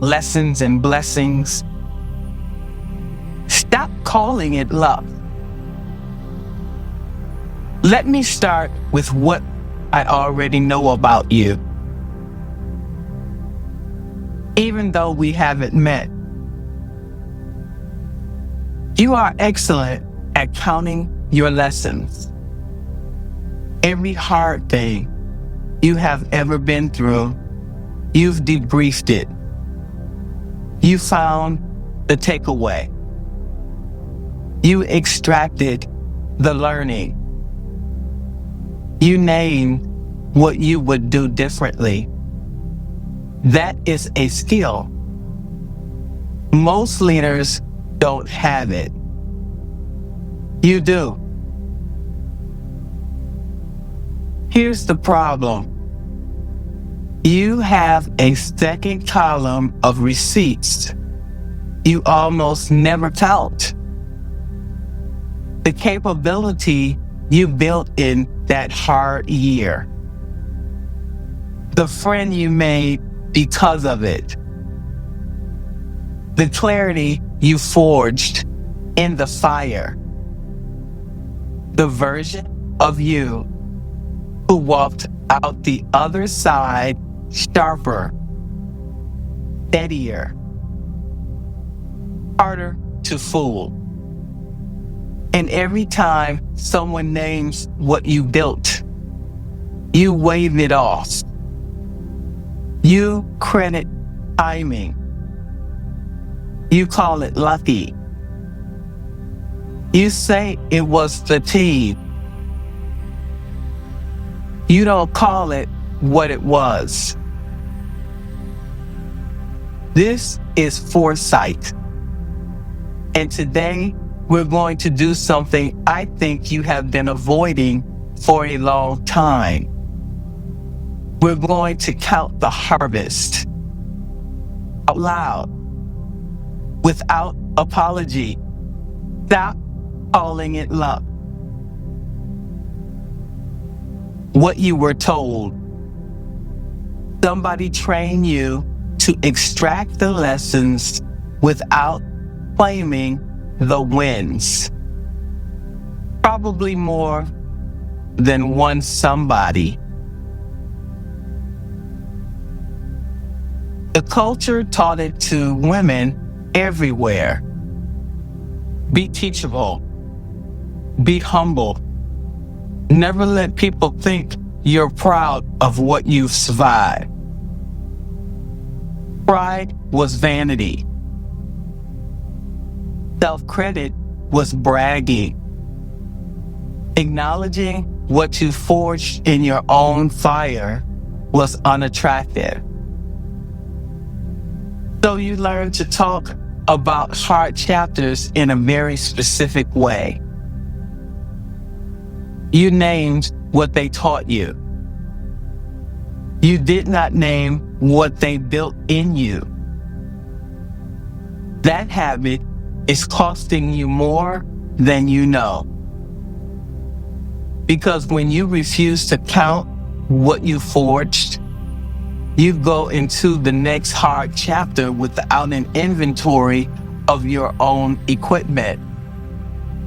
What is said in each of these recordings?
lessons and blessings. Stop calling it luck. Let me start with what I already know about you. Even though we haven't met, you are excellent at counting your lessons. Every hard thing you have ever been through, you've debriefed it. You found the takeaway. You extracted the learning. You named what you would do differently. That is a skill. Most leaders don't have it. You do. Here's the problem. You have a second column of receipts you almost never count. The capability you built in that hard year. The friend you made because of it. The clarity you forged in the fire. The version of you who walked out the other side sharper, steadier, harder to fool. And every time someone names what you built, you wave it off. You credit timing. You call it lucky. You say it was the team. You don't call it what it was. This is Foresight. And today, we're going to do something I think you have been avoiding for a long time. We're going to count the harvest out loud, without apology. Stop calling it luck. What you were told. Somebody trained you to extract the lessons without claiming the wins. Probably more than one somebody. The culture taught it to women everywhere. Be teachable. Be humble. Never let people think you're proud of what you've survived. Pride was vanity. Self-credit was bragging. Acknowledging what you forged in your own fire was unattractive. So you learned to talk about hard chapters in a very specific way. You named what they taught you. You did not name what they built in you. That habit is costing you more than you know. Because when you refuse to count what you forged, you go into the next hard chapter without an inventory of your own equipment.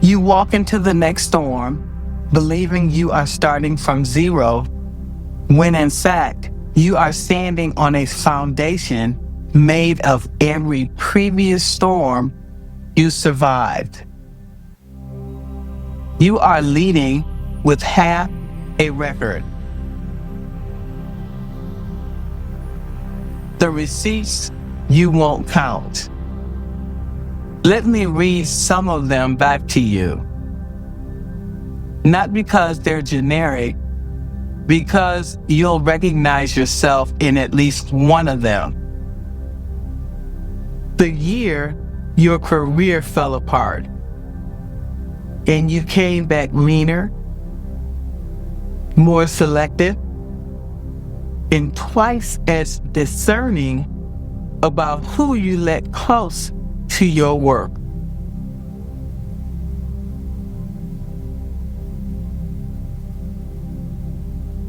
You walk into the next storm believing you are starting from zero, when in fact, you are standing on a foundation made of every previous storm you survived. You are leading with half a record. The receipts you won't count. Let me read some of them back to you. Not because they're generic, because you'll recognize yourself in at least one of them. The year your career fell apart and you came back meaner, more selective, and twice as discerning about who you let close to your work.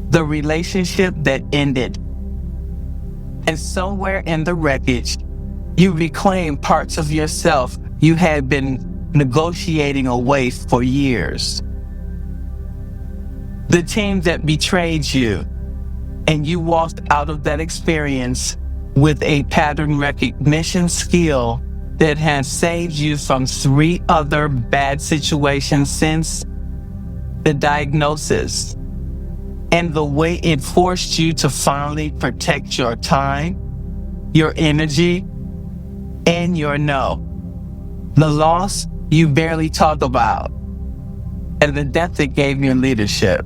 The relationship that ended, and somewhere in the wreckage, You reclaim parts of yourself you had been negotiating away for years. The team that betrayed you, and you walked out of that experience with a pattern recognition skill that has saved you from 3 other bad situations since the diagnosis, and the way it forced you to finally protect your time, your energy, and your no. The loss you barely talk about, and the death it gave your leadership.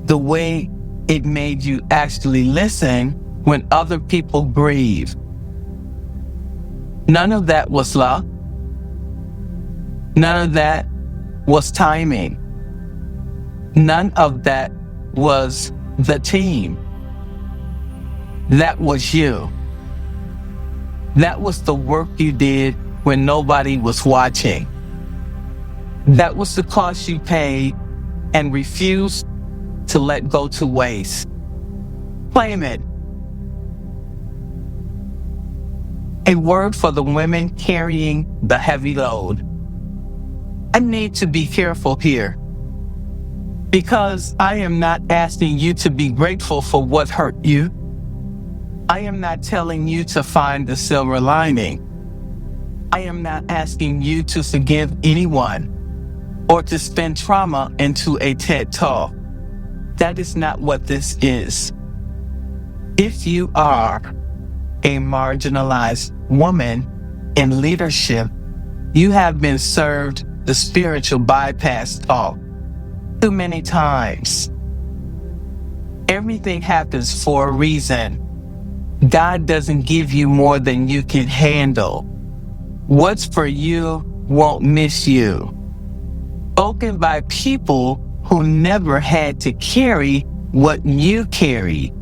The way it made you actually listen when other people grieve. None of that was luck. None of that was timing. None of that was the team. That was you. That was the work you did when nobody was watching. That was the cost you paid and refused to let go to waste. Claim it. A word for the women carrying the heavy load. I need to be careful here, because I am not asking you to be grateful for what hurt you. I am not telling you to find the silver lining. I am not asking you to forgive anyone or to spin trauma into a TED Talk. That is not what this is. If you are a marginalized woman in leadership, you have been served the spiritual bypass talk too many times. Everything happens for a reason. God doesn't give you more than you can handle. What's for you won't miss you. Spoken by people who never had to carry what you carried.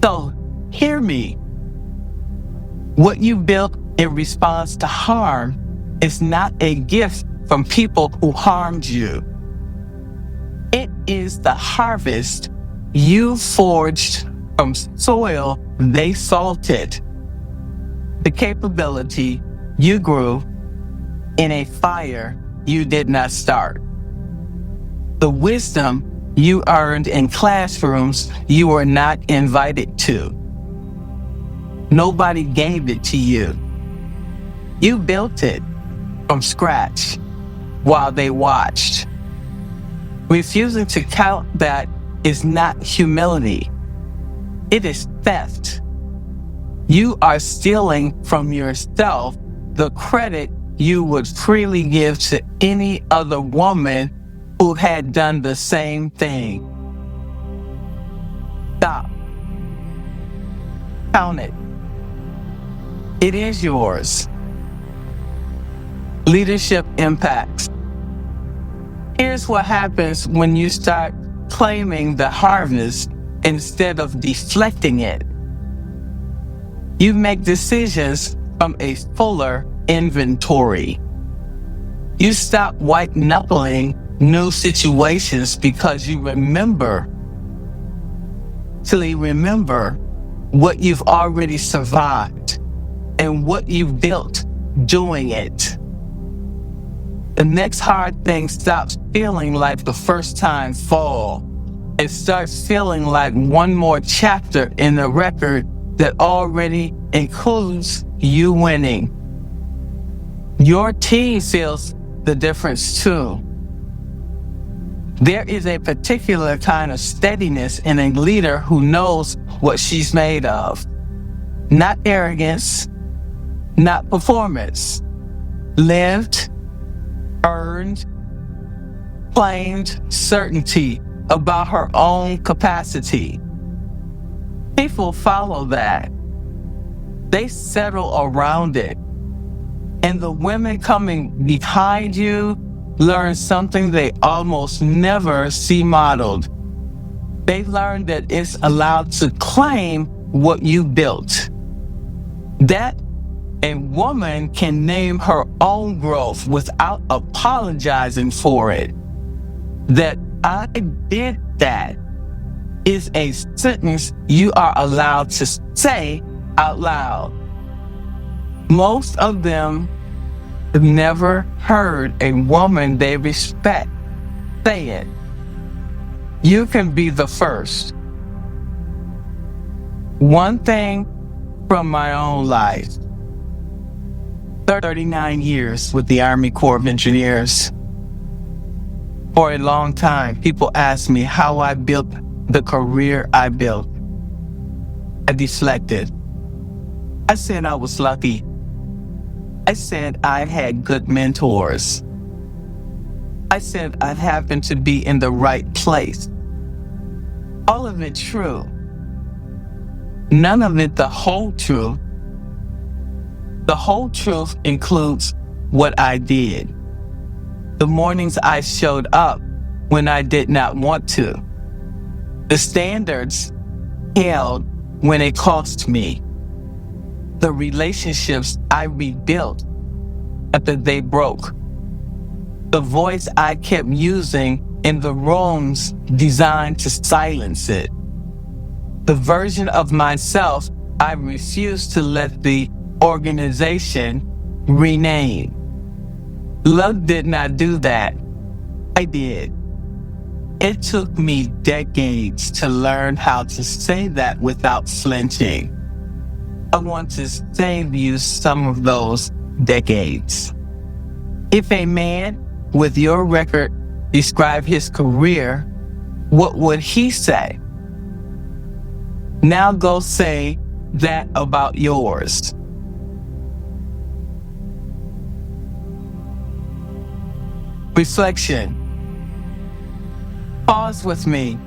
So, hear me. What you built in response to harm is not a gift from people who harmed you. It is the harvest you forged from soil they salted. The capability you grew in a fire you did not start. The wisdom you earned in classrooms you were not invited to. Nobody gave it to you. You built it from scratch while they watched. Refusing to count that is not humility. It is theft. You are stealing from yourself the credit you would freely give to any other woman who had done the same thing. Stop. Count it. It is yours. Leadership impacts. Here's what happens when you start claiming the harvest instead of deflecting it. You make decisions from a fuller inventory. You stop white-knuckling new situations because you remember what you've already survived and what you've built doing it. The next hard thing stops feeling like the first time fall. It starts feeling like one more chapter in the record that already includes you winning. Your team feels the difference too. There is a particular kind of steadiness in a leader who knows what she's made of. Not arrogance, not performance. Lived, earned, claimed certainty about her own capacity. People follow that. They settle around it. And the women coming behind you learn something they almost never see modeled. They learn that it's allowed to claim what you built. That a woman can name her own growth without apologizing for it. That I did that is a sentence you are allowed to say out loud. Most of them have never heard a woman they respect say it. You can be the first. One thing from my own life. 39 years with the Army Corps of Engineers. For a long time, people asked me how I built the career I built. I deflected. I said I was lucky. I said I had good mentors. I said I happened to be in the right place. All of it true. None of it the whole truth. The whole truth includes what I did. The mornings I showed up when I did not want to. The standards held when it cost me. The relationships I rebuilt after they broke. The voice I kept using in the rooms designed to silence it. The version of myself I refused to let the organization rename. Love did not do that. I did. It took me decades to learn how to say that without flinching. I want to save you some of those decades. If a man with your record described his career, what would he say? Now go say that about yours. Reflection. Pause with me.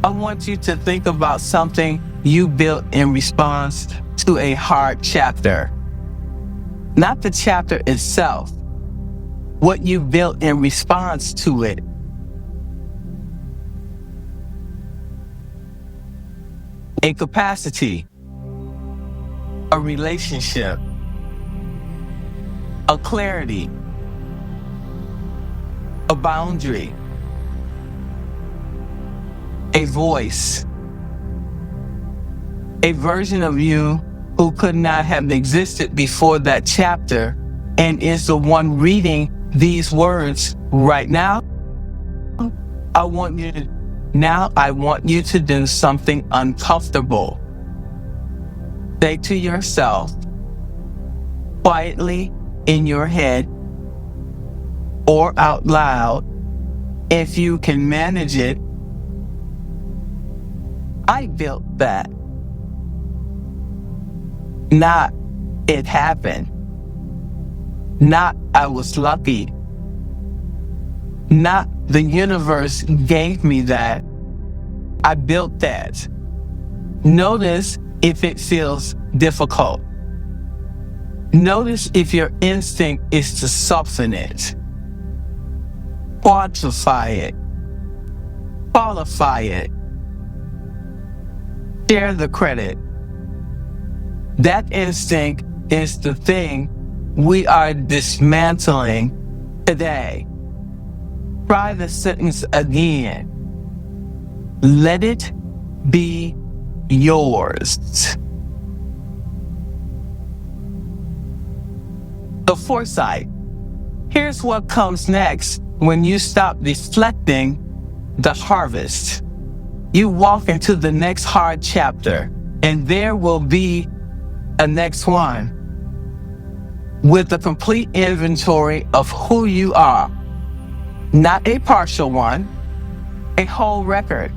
I want you to think about something you built in response to a hard chapter. Not the chapter itself, what you built in response to it. A capacity, a relationship, a clarity, a boundary, a voice, a version of you who could not have existed before that chapter and is the one reading these words right now. I want you to do something uncomfortable. Say to yourself, quietly in your head or out loud, if you can manage it, I built that. Not it happened. Not I was lucky. Not the universe gave me that. I built that. Notice if it feels difficult. Notice if your instinct is to soften it. Quantify it. Qualify it. Share the credit. That instinct is the thing we are dismantling today. Try the sentence again. Let it be yours. The foresight. Here's what comes next when you stop deflecting the harvest. You walk into the next hard chapter, and there will be a next one with a complete inventory of who you are. Not a partial one, a whole record.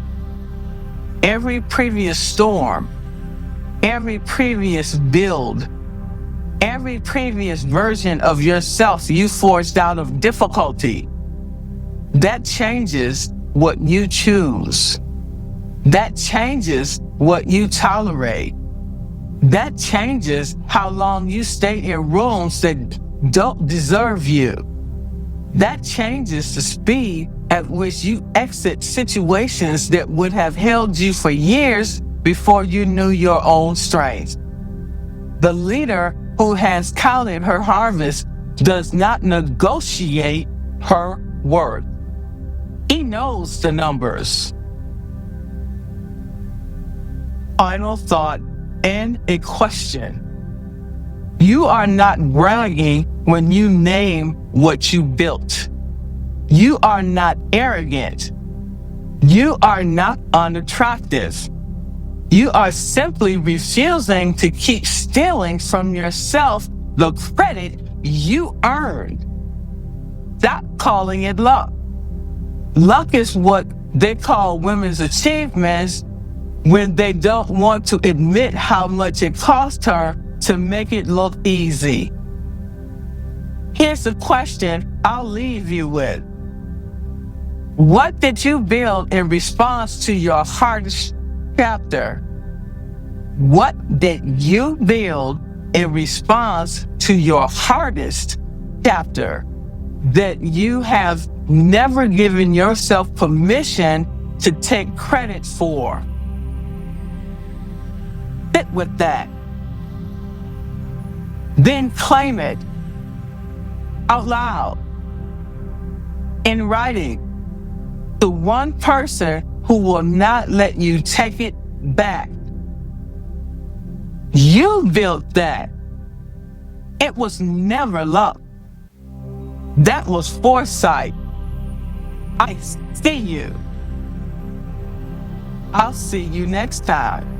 Every previous storm, every previous build, every previous version of yourself you forged out of difficulty. That changes what you choose. That changes what you tolerate. That changes how long you stay in rooms that don't deserve you. That changes the speed at which you exit situations that would have held you for years before you knew your own strength. The leader who has counted her harvest does not negotiate her worth. He knows the numbers. Final thought and a question. You are not bragging when you name what you built. You are not arrogant. You are not unattractive. You are simply refusing to keep stealing from yourself the credit you earned. Stop calling it luck. Luck is what they call women's achievements when they don't want to admit how much it cost her to make it look easy. Here's the question I'll leave you with. What did you build in response to your hardest chapter? What did you build in response to your hardest chapter that you have never given yourself permission to take credit for? Sit with that. Then claim it out loud in writing to one person who will not let you take it back. You built that. It was never luck. That was foresight. I see you. I'll see you next time.